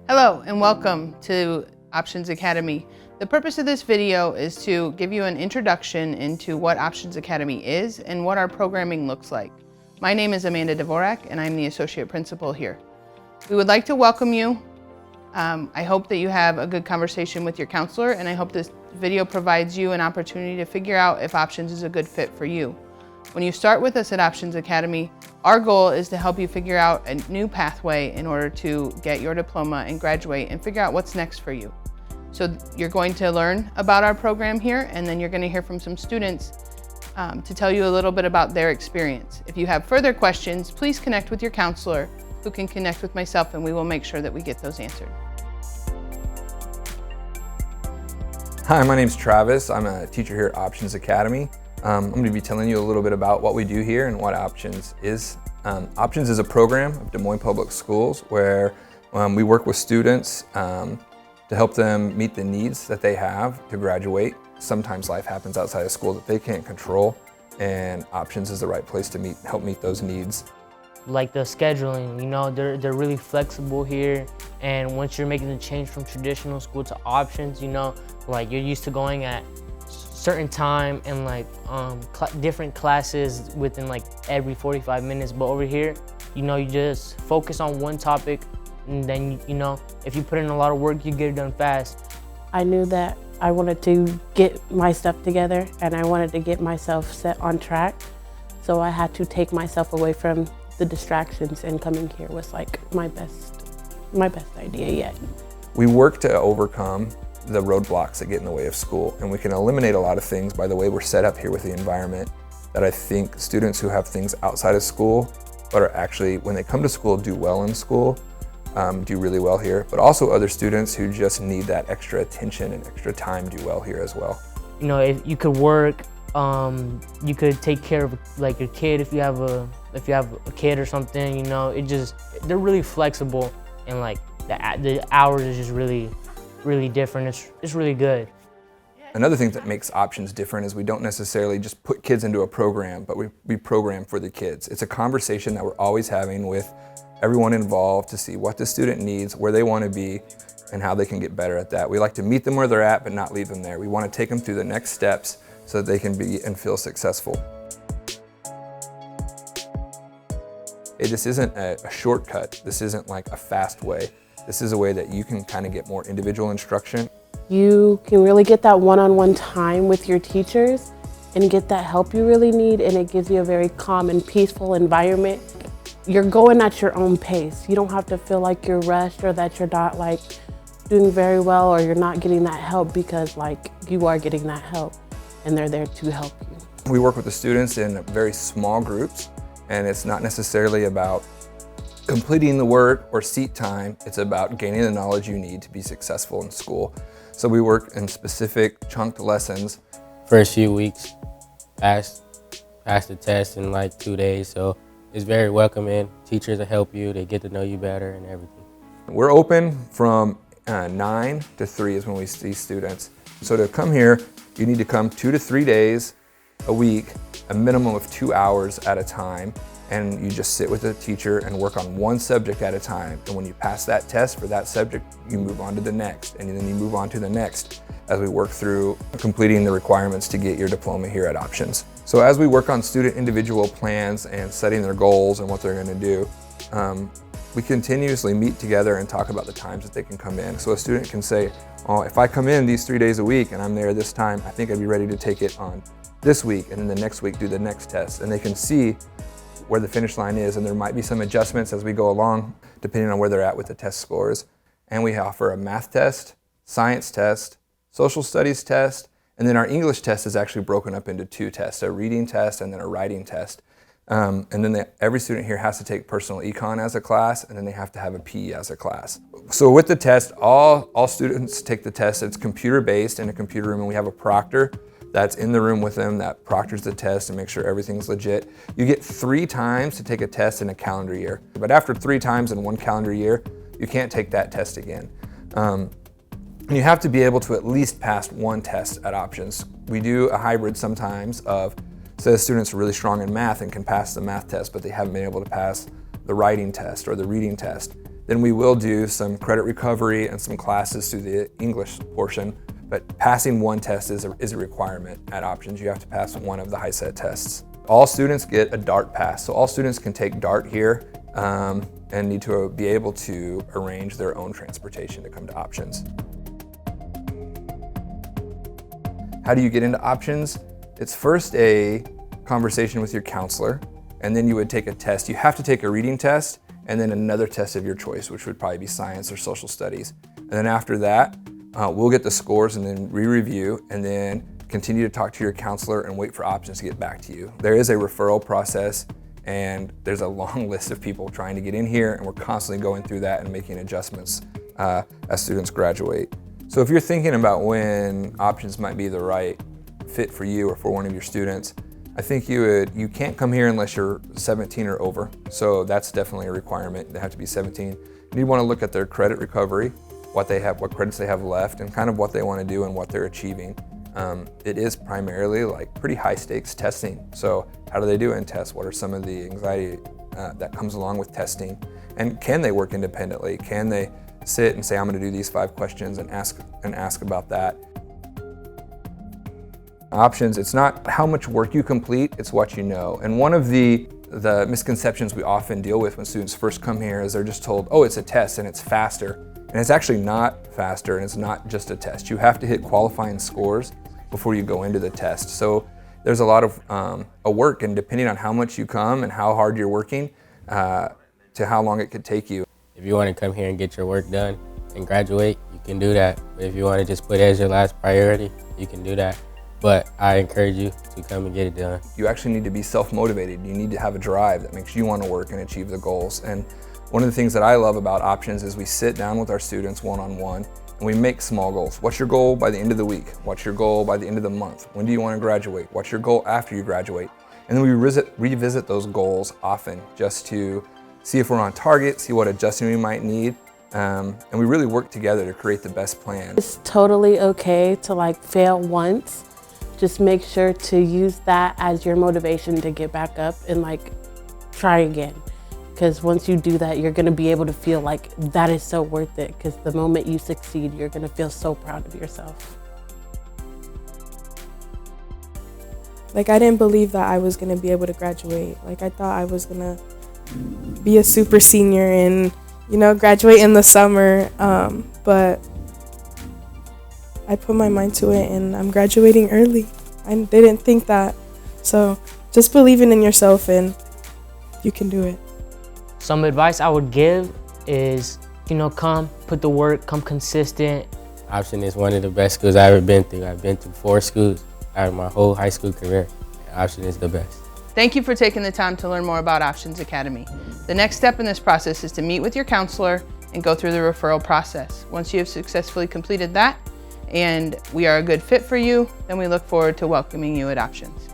Hello and welcome to Options Academy. The purpose of this video is to give you an introduction into what Options Academy is and what our programming looks like. My name is Amanda Dvorak and I'm the Associate Principal here. We would like to welcome you. I hope that you have a good conversation with your counselor, and I hope this video provides you an opportunity to figure out if Options is a good fit for you. When you start with us at Options Academy, our goal is to help you figure out a new pathway in order to get your diploma and graduate and figure out what's next for you. So you're going to learn about our program here, and then you're going to hear from some students to tell you a little bit about their experience. If you have further questions, please connect with your counselor, who can connect with myself, and we will make sure that we get those answered. Hi, my name's Travis. I'm a teacher here at Options Academy. I'm going to be telling you a little bit about what we do here and what Options is. Options is a program of Des Moines Public Schools where we work with students to help them meet the needs that they have to graduate. Sometimes life happens outside of school that they can't control, and Options is the right place to help meet those needs. Like the scheduling, you know, they're really flexible here, and once you're making the change from traditional school to Options, you know, like you're used to going at certain time and like different classes within like every 45 minutes, but over here, you know, you just focus on one topic, and then, you know, if you put in a lot of work, you get it done fast. I knew that I wanted to get my stuff together and I wanted to get myself set on track, so I had to take myself away from the distractions, and coming here was like my best idea yet. We work to overcome the roadblocks that get in the way of school, and we can eliminate a lot of things by the way we're set up here with the environment that I think students who have things outside of school but are actually, when they come to school, do well in school, do really well here, but also other students who just need that extra attention and extra time do well here as well. You know, if you could work, you could take care of like your kid if you have a kid or something, you know, they're really flexible, and like the hours is just really different. It's really good. Another thing that makes Options different is we don't necessarily just put kids into a program, but we program for the kids. It's a conversation that we're always having with everyone involved to see what the student needs, where they want to be, and how they can get better at that. We like to meet them where they're at, but not leave them there. We want to take them through the next steps so that they can be and feel successful. This isn't a shortcut. This isn't like a fast way. This is a way that you can kind of get more individual instruction. You can really get that one-on-one time with your teachers and get that help you really need, and it gives you a very calm and peaceful environment. You're going at your own pace. You don't have to feel like you're rushed or that you're not like doing very well or you're not getting that help, because like you are getting that help and they're there to help you. We work with the students in very small groups, and it's not necessarily about completing the work or seat time. It's about gaining the knowledge you need to be successful in school. So we work in specific chunked lessons. First few weeks, passed the test in like 2 days, so it's very welcoming. Teachers will help you, they get to know you better and everything. We're open from 9 to 3 is when we see students. So to come here, you need to come 2 to 3 days a week, a minimum of 2 hours at a time, and you just sit with the teacher and work on one subject at a time. And when you pass that test for that subject, you move on to the next, and then you move on to the next as we work through completing the requirements to get your diploma here at Options. So as we work on student individual plans and setting their goals and what they're gonna do, we continuously meet together and talk about the times that they can come in. So a student can say, oh, if I come in these 3 days a week and I'm there this time, I think I'd be ready to take it on this week, and then the next week do the next test. And they can see where the finish line is, and there might be some adjustments as we go along, depending on where they're at with the test scores. And we offer a math test, science test, social studies test, and then our English test is actually broken up into 2 tests, a reading test and then a writing test. And then every student here has to take personal econ as a class, and then they have to have a PE as a class. So with the test, all students take the test. It's computer-based in a computer room, and we have a proctor that's in the room with them that proctors the test and makes sure everything's legit. You get 3 times to take a test in a calendar year. But after 3 times in one calendar year, you can't take that test again. And you have to be able to at least pass 1 test at Options. We do a hybrid sometimes of, say the students are really strong in math and can pass the math test, but they haven't been able to pass the writing test or the reading test. then we will do some credit recovery and some classes through the English portion. But passing one test is a requirement at Options. You have to pass one of the HiSET tests. All students get a DART pass. So all students can take DART here and need to be able to arrange their own transportation to come to Options. How do you get into Options? It's first a conversation with your counselor, and then you would take a test. You have to take a reading test and then another test of your choice, which would probably be science or social studies. And then after that, we'll get the scores and then re-review and then continue to talk to your counselor and wait for Options to get back to you. There is a referral process and there's a long list of people trying to get in here, and we're constantly going through that and making adjustments as students graduate. So if you're thinking about when Options might be the right fit for you or for one of your students, I think you can't come here unless you're 17 or over. So that's definitely a requirement. They have to be 17. You want to look at their credit recovery, what they have, what credits they have left, and kind of what they want to do and what they're achieving. It is primarily like pretty high stakes testing. So how do they do in tests? What are some of the anxiety that comes along with testing? And can they work independently? Can they sit and say, I'm going to do these 5 questions and ask about that? Options, it's not how much work you complete, it's what you know. And one of the misconceptions we often deal with when students first come here is they're just told, oh, it's a test and it's faster. And it's actually not faster, and it's not just a test. You have to hit qualifying scores before you go into the test. So there's a lot of work, and depending on how much you come and how hard you're working, to how long it could take you. If you want to come here and get your work done and graduate, you can do that. But if you want to just put it as your last priority, you can do that. But I encourage you to come and get it done. You actually need to be self-motivated. You need to have a drive that makes you want to work and achieve the goals. And one of the things that I love about Options is we sit down with our students one-on-one and we make small goals. What's your goal by the end of the week? What's your goal by the end of the month? When do you want to graduate? What's your goal after you graduate? And then we revisit those goals often just to see if we're on target, see what adjustment we might need. And we really work together to create the best plan. It's totally okay to fail once. Just make sure to use that as your motivation to get back up and try again. Because once you do that, you're gonna be able to feel like that is so worth it. Because the moment you succeed, you're gonna feel so proud of yourself. I didn't believe that I was gonna be able to graduate. I thought I was gonna be a super senior and, graduate in the summer. But I put my mind to it and I'm graduating early. I didn't think that. So just believing in yourself and you can do it. Some advice I would give is, come, put the work, come consistent. Option is one of the best schools I've ever been through. I've been through 4 schools out of my whole high school career. Option is the best. Thank you for taking the time to learn more about Options Academy. The next step in this process is to meet with your counselor and go through the referral process. Once you have successfully completed that and we are a good fit for you, then we look forward to welcoming you at Options.